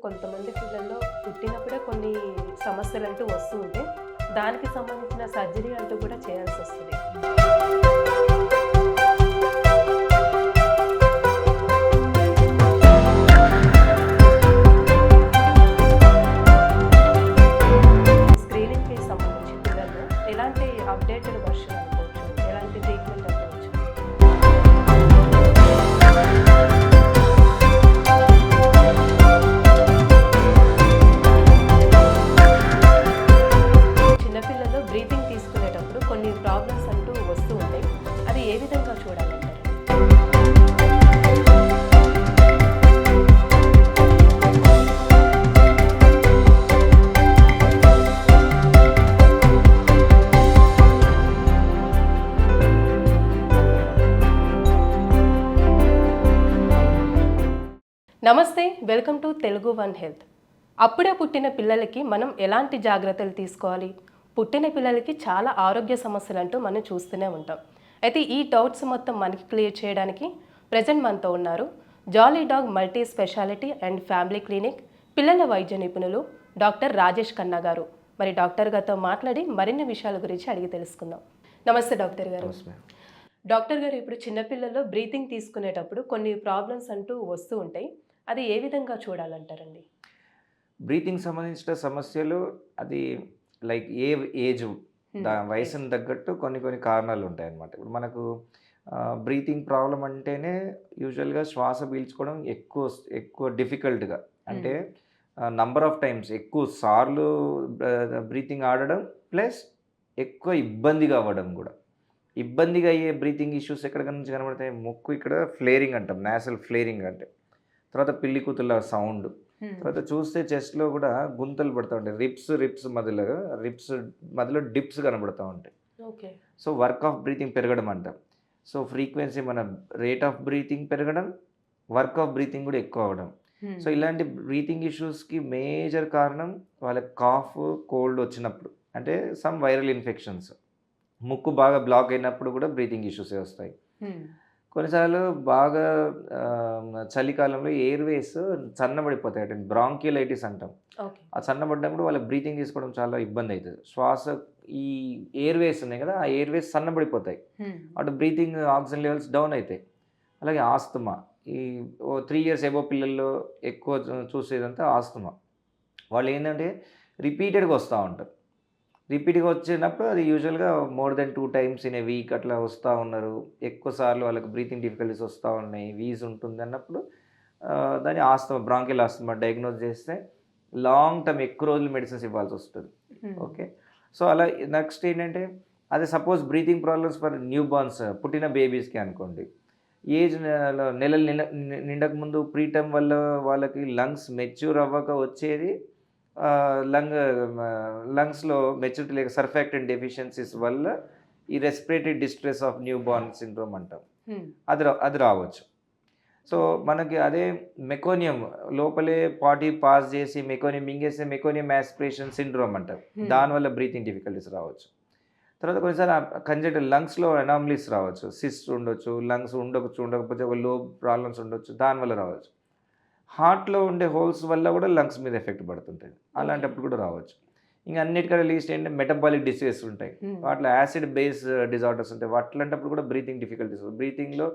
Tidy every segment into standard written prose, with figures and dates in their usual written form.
కొంతమంది పిల్లల్లో పుట్టినప్పుడే కొన్ని సమస్యలంటూ వస్తూ ఉంటే, దానికి సంబంధించిన సర్జరీ అంటూ కూడా చేయాల్సొస్తది. స్క్రీనింగ్‌కి సంబంధించి పిల్లల్లో ఎలాంటి అప్డేటెడ్ వెర్షన్ అనుకోవచ్చు, ఎలాంటి ట్రీట్మెంట్ అనుకోవచ్చు? చిన్నపిల్లల్లో బ్రీతింగ్ తీసుకునేటప్పుడు కొన్ని ప్రాబ్లమ్స్ అంటూ వస్తూ ఉంటాయి. అది ఏ విధంగా చూడాలంటారు? నమస్తే, welcome to Telugu one health. అప్పుడే పుట్టిన పిల్లలకి మనం ఎలాంటి జాగ్రత్తలు తీసుకోవాలి? పుట్టిన పిల్లలకి చాలా ఆరోగ్య సమస్యలు అంటూ మనం చూస్తూనే ఉంటాం. అయితే ఈ డౌట్స్ మొత్తం మనకి క్లియర్ చేయడానికి ప్రజెంట్ మనతో ఉన్నారు జాలీ డాగ్ multi speciality and family clinic పిల్లల వైద్య నిపుణులు డాక్టర్ రాజేష్ ఖన్నా గారు. మరి డాక్టర్ గారితో మాట్లాడి మరిన్ని విషయాల గురించి అడిగి తెలుసుకుందాం. నమస్తే డాక్టర్ గారు. డాక్టర్ గారు, ఇప్పుడు చిన్నపిల్లల్లో బ్రీతింగ్ తీసుకునేటప్పుడు కొన్ని ప్రాబ్లమ్స్ అంటూ వస్తూ ఉంటాయి. అది ఏ విధంగా చూడాలంటారండి? బ్రీతింగ్ సంబంధించిన సమస్యలు అది లైక్ ఏజ్ వయసును తగ్గట్టు కొన్ని కొన్ని కారణాలు ఉంటాయి అన్నమాట. ఇప్పుడు మనకు బ్రీతింగ్ ప్రాబ్లం అంటేనే యూజువల్గా శ్వాస పీల్చుకోవడం ఎక్కువ ఎక్కువ డిఫికల్ట్గా, అంటే నంబర్ ఆఫ్ టైమ్స్ ఎక్కువ సార్లు బ్రీతింగ్ ఆడడం ప్లస్ ఎక్కువ ఇబ్బందిగా అవ్వడం కూడా. ఇబ్బందిగా అయ్యే బ్రీతింగ్ ఇష్యూస్ ఎక్కడ నుంచి కనబడతాయి? ముక్కు ఇక్కడ ఫ్లేరింగ్ అంటాం, నాసల్ ఫ్లేరింగ్ అంటే. తర్వాత పిల్లి కూతుల సౌండ్. తర్వాత చూస్తే చెస్ట్లో కూడా గుంతలు పడుతూ ఉంటాయి, రిప్స్ మధ్యలో డిప్స్ కనబడుతూ ఉంటాయి. Okay. So work of breathing పెరగడం అంటాం. సో ఫ్రీక్వెన్సీ మన రేట్ ఆఫ్ బ్రీతింగ్ పెరగడం, వర్క్ ఆఫ్ బ్రీతింగ్ కూడా ఎక్కువ అవ్వడం. సో ఇలాంటి బ్రీతింగ్ ఇష్యూస్కి మేజర్ కారణం వాళ్ళకి కాఫ్, కోల్డ్ వచ్చినప్పుడు, అంటే సమ్ వైరల్ ఇన్ఫెక్షన్స్. ముక్కు బాగా బ్లాక్ అయినప్పుడు కూడా బ్రీతింగ్ ఇష్యూస్ వస్తాయి. కొన్నిసార్లు బాగా చలికాలంలో ఎయిర్వేస్ సన్నబడిపోతాయి, అంటే బ్రాంకియలైటిస్ అంటాం. ఆ సన్నబడినప్పుడు వాళ్ళకి బ్రీతింగ్ తీసుకోవడం చాలా ఇబ్బంది అవుతుంది. శ్వాస ఈ ఎయిర్వేస్ ఉన్నాయి కదా, ఆ ఎయిర్వేస్ సన్నబడిపోతాయి, అటు బ్రీతింగ్ ఆక్సిజన్ లెవెల్స్ డౌన్ అవుతాయి. అలాగే ఆస్తమా, ఈ 3 years ఎబో పిల్లల్లో ఎక్కువ చూసేదంతా ఆస్తమా. వాళ్ళు ఏంటంటే రిపీటెడ్గా వస్తూ ఉంటారు. రిపీట్గా వచ్చినప్పుడు అది యూజువల్గా more than 2 times in a week అట్లా వస్తూ ఉన్నారు. ఎక్కువ సార్లు వాళ్ళకి బ్రీతింగ్ డిఫికల్టీస్ వస్తూ ఉన్నాయి, వీజ్ ఉంటుంది అన్నప్పుడు దాన్ని ఆస్తమా, బ్రాంకియల్ ఆస్తమా డయాగ్నోస్ చేస్తే లాంగ్ టర్మ్ ఎక్కువ రోజులు మెడిసిన్స్ ఇవ్వాల్సి వస్తుంది. ఓకే. సో అలా నెక్స్ట్ ఏంటంటే, అదే suppose breathing problems for new borns, పుట్టిన బేబీస్కి అనుకోండి, ఏజ్ నెలలు నిండక ముందు ప్రీటర్మ్ వల్ల వాళ్ళకి లంగ్స్ మెచ్యూర్ అవ్వక వచ్చేది లంగ్స్లో మెచ్యూరిటీ లేక సర్ఫాక్టెంట్ డెఫిషియన్సీస్ వల్ల ఈ respiratory distress of new born syndrome అంటాం. అది రావచ్చు. సో మనకి అదే మెకోనియం లోపలే పాటీ పాస్ చేసి మెకోనియం మింగేస్తే మెకోనియం యాస్పిరేషన్ సిండ్రోమ్ అంటారు. దానివల్ల బ్రీతింగ్ డిఫికల్టీస్ రావచ్చు. తర్వాత కొన్నిసార్లు కంజెక్టివ్ లంగ్స్లో అనామలీస్ రావచ్చు, సిస్ట్ ఉండొచ్చు, లంగ్స్ ఉండకపోతే ఒక లో ప్రాబ్లమ్స్ ఉండొచ్చు, దానివల్ల రావచ్చు. హార్ట్లో ఉండే హోల్స్ వల్ల కూడా లంగ్స్ మీద ఎఫెక్ట్ పడుతుంటుంది, అలాంటప్పుడు కూడా రావచ్చు. ఇంకా అన్నిటికన్నా లీస్ట్ ఏంటంటే మెటబాలిక్ డిసీజెస్ ఉంటాయి, వాటిలో యాసిడ్ బేస్ డిజార్డర్స్ ఉంటాయి. అట్లాంటప్పుడు కూడా బ్రీతింగ్ డిఫికల్టీస్, బ్రీతింగ్లో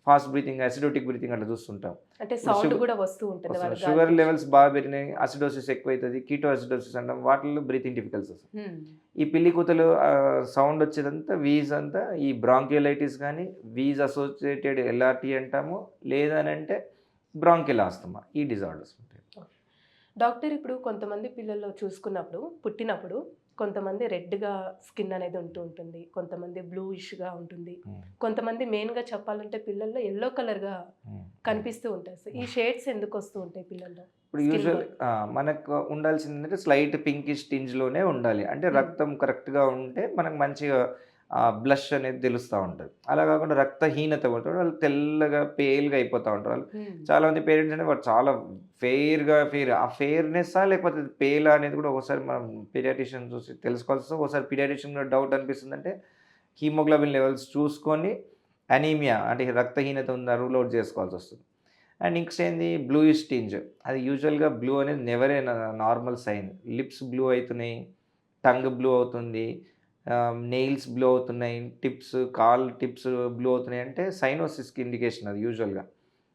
ఫాస్ట్ బ్రీతింగ్, అసిడోటిక్ బ్రీతింగ్ అట్లా చూస్తుంటాం. అంటే సౌండ్ కూడా వస్తూ ఉంటుంది, షుగర్ లెవెల్స్ బాగా పెరిగినాయి, అసిడోసిస్ ఎక్కువ అవుతుంది, కీటో అసిడోసిస్ అంటాం, వాటిల్లో బ్రీతింగ్ డిఫికల్టీస్ వస్తాయి. ఈ పిల్లి కూతలు సౌండ్ వచ్చేదంతా వీజ్ అంతా ఈ బ్రాంకియలైటిస్ కానీ, వీజ్ అసోసియేటెడ్ ఎల్ఆర్టీ అంటాము, లేదనంటే బ్రాంకియల్ ఆస్తమా, ఈ డిజార్డర్స్ ఉంటాయి. డాక్టర్, ఇప్పుడు కొంతమంది పిల్లల్లో చూసుకున్నప్పుడు పుట్టినప్పుడు కొంతమంది రెడ్గా స్కిన్ అనేది ఉంటుంది, కొంతమంది బ్లూయిష్గా ఉంటుంది, కొంతమంది మెయిన్గా చెప్పాలంటే పిల్లల్లో ఎల్లో కలర్గా కనిపిస్తూ ఉంటాయి. సో ఈ షేడ్స్ ఎందుకు వస్తూ ఉంటాయి పిల్లల్లో? ఇప్పుడు యూజువల్ మనకు ఉండాల్సిందంటే స్లైట్ పింకిష్ టింజ్లోనే ఉండాలి, అంటే రక్తం కరెక్ట్గా ఉంటే మనకు మంచిగా బ్లష్ అనేది తెలుస్తూ ఉంటుంది. అలా కాకుండా రక్తహీనత పడుతుంది, వాళ్ళు తెల్లగా పేల్గా అయిపోతూ ఉంటారు. వాళ్ళు చాలామంది పేరెంట్స్ అంటే వాళ్ళు చాలా ఫెయిర్ ఆ ఫెయిర్నెస్సా లేకపోతే పేలా అనేది కూడా ఒకసారి మనం పీడియాట్రిషియన్ చూసి తెలుసుకోవాల్సి వస్తుంది. ఒకసారి పీడియాట్రిషియన్ కూడా డౌట్ అనిపిస్తుంది అంటే హీమోగ్లోబిన్ లెవెల్స్ చూసుకొని అనీమియా అంటే రక్తహీనత ఉందా రూల్ అవుట్ చేసుకోవాల్సి వస్తుంది. అండ్ నెక్స్ట్ ఏంది బ్లూయిష్ టింజ్. అది యూజువల్‌గా బ్లూ అనేది never a normal sign. Lips blue అయితున్నాయి, టంగ్ బ్లూ అవుతుంది, నెయిల్స్ బ్లూ అవుతున్నాయి, కాల్ టిప్స్ బ్లూ అవుతున్నాయి అంటే సైనోసిస్‌కి ఇండికేషన్ అది యూజువల్‌గా.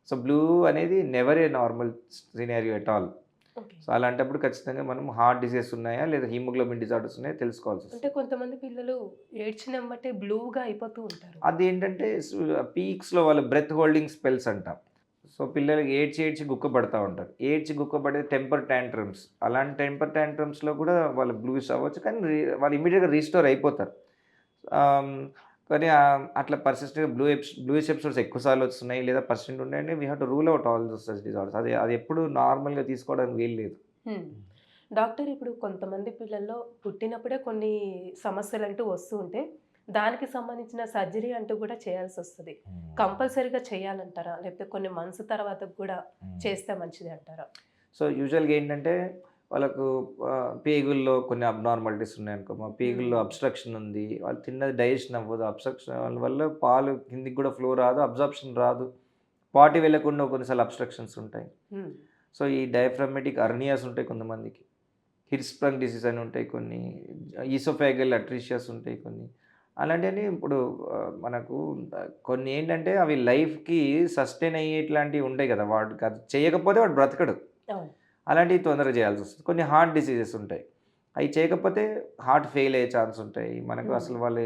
సో, బ్లూ అనేది never a normal scenario at all. Okay. So, అలాంటప్పుడు ఖచ్చితంగా మనం హార్ట్ డిసీజెస్ ఉన్నాయా? లేదా హిమోగ్లోబిన్ డిజార్డర్స్ ఉన్నాయా? తెలుసుకోవాల్సొస్తది. అంటే కొంతమంది పిల్లలు ఏడ్చినెమ్మటే బ్లూగా అయిపోతూ ఉంటారు. అదేంటంటే పీక్స్‌లో వాళ్ళ బ్రెత్ హోల్డింగ్ స్పెల్స్ అంటాం. సో, పిల్లలకి ఏడ్చి, ఏడ్చి గుక్కపడతా ఉంటారు. ఏడ్చి గుక్కపడే టెంపర్ టాంట్రమ్స్. అలాంటి టెంపర్ టాంట్రమ్స్‌లో కూడా వాళ్ళు బ్లూయిష్ అవ్వచ్చు. కానీ వాళ్ళు ఇమ్మీడియేట్‌గా రీస్టోర్ అయిపోతారు. ఆహ్, కానీ అట్లా పర్సిస్టెంట్‌గా బ్లూయిష్ ఎపిసోడ్స్ ఎక్కువ సార్లు వస్తున్నాయి లేదా పర్సిస్టెంట్ ఉన్నాయంటే we have to rule out all such disorders. అది ఎప్పుడు నార్మల్‌గా తీసుకోవడానికి వీలు లేదు. హ్మ్. డాక్టర్ ఇప్పుడు కొంతమంది పిల్లల్లో పుట్టినప్పుడే కొన్ని సమస్యలంటూ వస్తూ ఉంటే, దానికి సంబంధించిన సర్జరీ అంటూ కూడా చేయాల్సొస్తది. కంపల్సరీగా చేయాలంటారా? లేకపోతే కొన్ని మంత్స్ తర్వాత కూడా చేస్తే మంచిది అంటారా? సో, యూజువల్‌గా ఏంటంటే వాళ్ళకు పేగుల్లో కొన్ని అబ్నార్మాలిటీస్ ఉన్నాయనుకో, మా పేగుల్లో హ్మ్. అబ్‌స్ట్రక్షన్ ఉంది. వాళ్ళు తిన్నది డైజెషన్ అవ్వదు. అబ్‌స్ట్రక్షన్ వల్ల పాలు కిందకి కూడా ఫ్లో రాదు. అబ్జార్ప్షన్ రాదు. పార్టీ వెళ్ళకుండా కొన్నిసార్లు అబ్‌స్ట్రక్షన్స్ ఉంటాయి. హ్మ్. సో, ఈ డయాఫ్రాగమాటిక్ హెర్నియాస్ ఉంటాయి కొంతమందికి. హిర్స్ప్రంగ్ డిసీజ్ అని ఉంటాయి కొన్ని. ఈసోఫాగల్ అట్రీషియాస్ ఉంటాయి కొన్ని. అలాంటివన్నీ ఇప్పుడు మనకు కొన్ని ఏంటంటే అవి లైఫ్‌కి సస్టైన్ అయ్యేట్లాంటివి ఉంటాయి కదా! వాడికి అది చేయకపోతే వాడు బ్రతకడు. అవును. అలాంటివి తొందరగా చేయాల్సొస్తది. కొన్ని హార్ట్ డిసీజెస్ ఉంటాయి. అయి చేయకపోతే హార్ట్ ఫెయిల్ అయ్యే ఛాన్స్ ఉంటాయి. మనకు హ్మ్. అసలు వాడి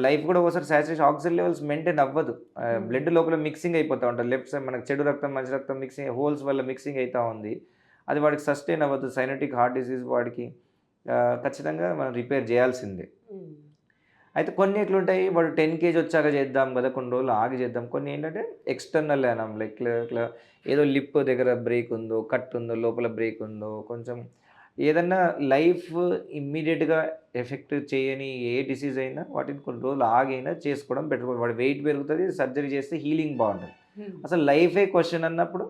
లైఫ్ కూడా ఒకసారి సాచురేషన్ ఆక్సిజన్ లెవెల్స్ మెయింటైన్ అవ్వదు. హ్మ్. బ్లడ్ లోపల మిక్సింగ్ అయిపోతా ఉంటది. లెఫ్ట్ సైడ్ మనకు చెడు రక్తం, మంచి రక్తం మిక్సింగ్ హోల్స్ వల్ల మిక్సింగ్ అయితా ఉంది. అది వాడికి సస్టైన్ అవ్వదు. సైనటిక్ హార్ట్ డిసీజ్ వాడికి ఖచ్చితంగా మనం రిపేర్ చేయాల్సిందే. హ్మ్. అయితే కొన్ని ఎట్లుంటాయి వాడు 10 కేజీ వచ్చాక చేద్దాం గదా! కొన్ని రోజులు ఆగి చేద్దాం. కొన్ని ఏంటంటే ఎక్స్‌టర్నల్ అనం లైక్ ఇట్లా ఏదో లిప్ దగ్గర బ్రేక్ ఉందో, కట్ ఉందో, లోపల బ్రేక్ ఉందో, కొంచెం ఏదన్నా లైఫ్ ఇమ్మీడియేట్‌గా ఎఫెక్ట్ చేయని ఏ డిసీజ్ అయినా వాటిని కొన్ని రోజులు ఆగైనా చేసుకోవడం బెటర్. వాడి వెయిట్ పెరుగుతది. సర్జరీ చేస్తే హీలింగ్ బావుంటది. హ్మ్. అసలు లైఫే క్వెషన్ అన్నప్పుడు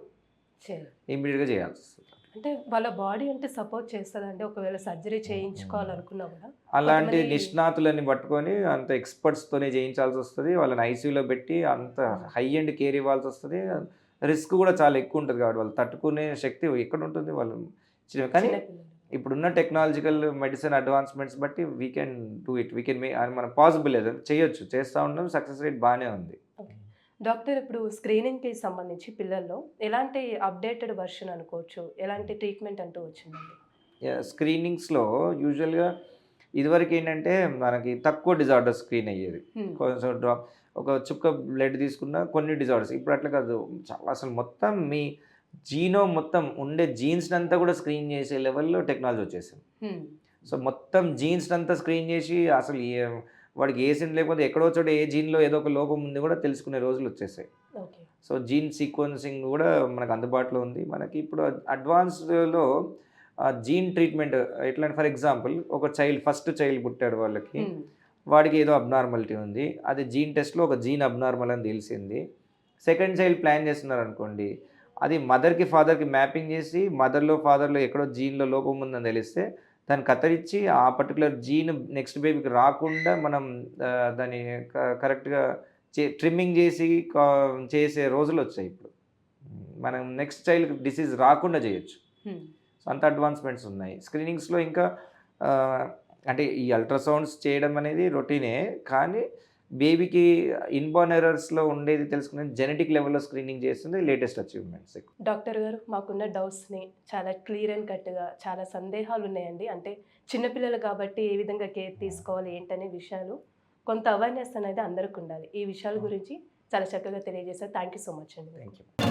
చేయాలి. ఇమ్మీడియేట్‌గా చేయాల్సొస్తది. అంటే వాళ్ళ బాడీ అంటే సపోర్ట్ చేస్తదండి. ఒకవేళ సర్జరీ హ్మ్. చేయించుకోవాలనుకున్నా గూడా? అలాంటి కొంతమంది నిష్ణాతులని పట్టుకొని అంత ఎక్స్‌పర్ట్స్‌తోనే చేయించాల్సొస్తది. వాళ్ళని ఐసీయూలో పెట్టి అంత హ్మ్. హై ఎండ్ కేర్ ఇవ్వాల్సొస్తది. రిస్క్ గూడా చాలా ఎక్కువుంటది కాబట్టి వాళ్ళు తట్టుకునే శక్తి ఎక్కడుంటుంది వాళ్ళు కానీ చిన్న పిల్లలు. ఇప్పుడున్న టెక్నాలజికల్ మెడిసిన్ అడ్వాన్స్‌మెంట్స్ బట్టి we can do it. We can అది మనం పాసిబుల్ అది చేయొచ్చు. చేస్తా ఉన్నాం. సక్సెస్ రేట్ బానే ఉంది. ఓకే. డాక్టర్ ఇప్పుడు స్క్రీనింగ్‌కి సంబంధించి పిల్లల్లో ఎలాంటి అప్‌డేటెడ్ వెర్షన్ అనుకోవచ్చు? ఎలాంటి ట్రీట్మెంట్ అంటూ వచ్చిందండి? స్క్రీనింగ్స్‌లో యూజువల్‌గా ఇదివరకేంటంటే మనకి తక్కువ డిజార్డర్స్ స్క్రీన్ అయ్యేది. హ్మ్. కొంచెం ఒక చుక్క బ్లడ్ తీసుకున్న కొన్ని డిజార్డర్స్. ఇప్పుడు అట్లా కాదు. చాలా అసలు మొత్తం మీ జీనోమ్ మొత్తం ఉండే జీన్స్‌నంతా కూడా స్క్రీన్ చేసే లెవెల్‌లో టెక్నాలజీ వచ్చేసింది. హ్మ్. సో, మొత్తం జీన్స్‌నంతా స్క్రీన్ చేసి అసలు వాడికి ఏ సిన్ లేకపోతే ఎక్కడో చోట ఏ జీన్‌లో ఏదో ఒక లోపం ఉంది కూడా తెలుసుకునే రోజులొచ్చేసాయి. ఓకే. సో, జీన్ సీక్వెన్సింగ్ గూడా మనకు అందుబాటులో ఉంది. మనకి ఇప్పుడు అడ్వాన్స్డ్‌లో జీన్ ట్రీట్మెంట్ ఎట్లా అంటే ఫర్ ఎగ్జాంపుల్ ఒక ఫస్ట్ చైల్డ్ పుట్టాడు వాళ్ళకి. హ్మ్. వాడికి ఏదో అబ్నార్మాలిటీ ఉంది. అది జీన్ టెస్ట్‌లో ఒక జీన్ అబ్నార్మల్ అని తెలిసింది. సెకండ్ చైల్డ్ ప్లాన్ చేస్తున్నారనుకోండి. అది మదర్‌కి, ఫాదర్‌కి మ్యాపింగ్ చేసి మదర్‌లో, ఫాదర్‌లో ఎక్కడో జీన్‌లో లోపం ఉందని తెలిస్తే దాన్ని కత్తిరించి ఆ పర్టిక్యులర్ జీన్ నెక్స్ట్ బేబీకి రాకుండా మనం దాన్ని కరెక్ట్‌గా ట్రిమ్మింగ్ చేసి చేసే రోజులొచ్చాయి ఇప్పుడు. మనం నెక్స్ట్ చైల్డ్‌కి డిసీజ్ రాకుండా చేయొచ్చు. హ్మ్. సో, అంత అడ్వాన్స్‌మెంట్స్ ఉన్నాయి. స్క్రీనింగ్స్‌లో ఇంకా ఆహ్, అంటే ఈ అల్ట్రాసౌండ్స్ చేయడం అనేది రొటీనే. కానీ బేబీకి ఇన్‌బోర్న్ ఎర్రర్స్‌లో ఉండేది తెలుసుకునే జెనెటిక్ లెవెల్‌లో స్క్రీనింగ్ చేస్తుంది లేటెస్ట్ అచీవ్‌మెంట్స్ ఎక్కువ. డాక్టర్ గారు మాకున్న డౌట్స్‌ని చాలా క్లియర్ అండ్ కట్‌గా చాలా సందేహాలున్నాయండి. అంటే చిన్న పిల్లలు కాబట్టి ఏ విధంగా కేర్ తీసుకోవాలి ఏంటనే విషయాలు కొంత అవేర్‌నెస్ అనేది అందరికుండాలి. ఈ విషయాల గురించి చాలా చక్కగా తెలియజేశారు. థాంక్ యూ సో మచ్ అండి మీకు. Thank you.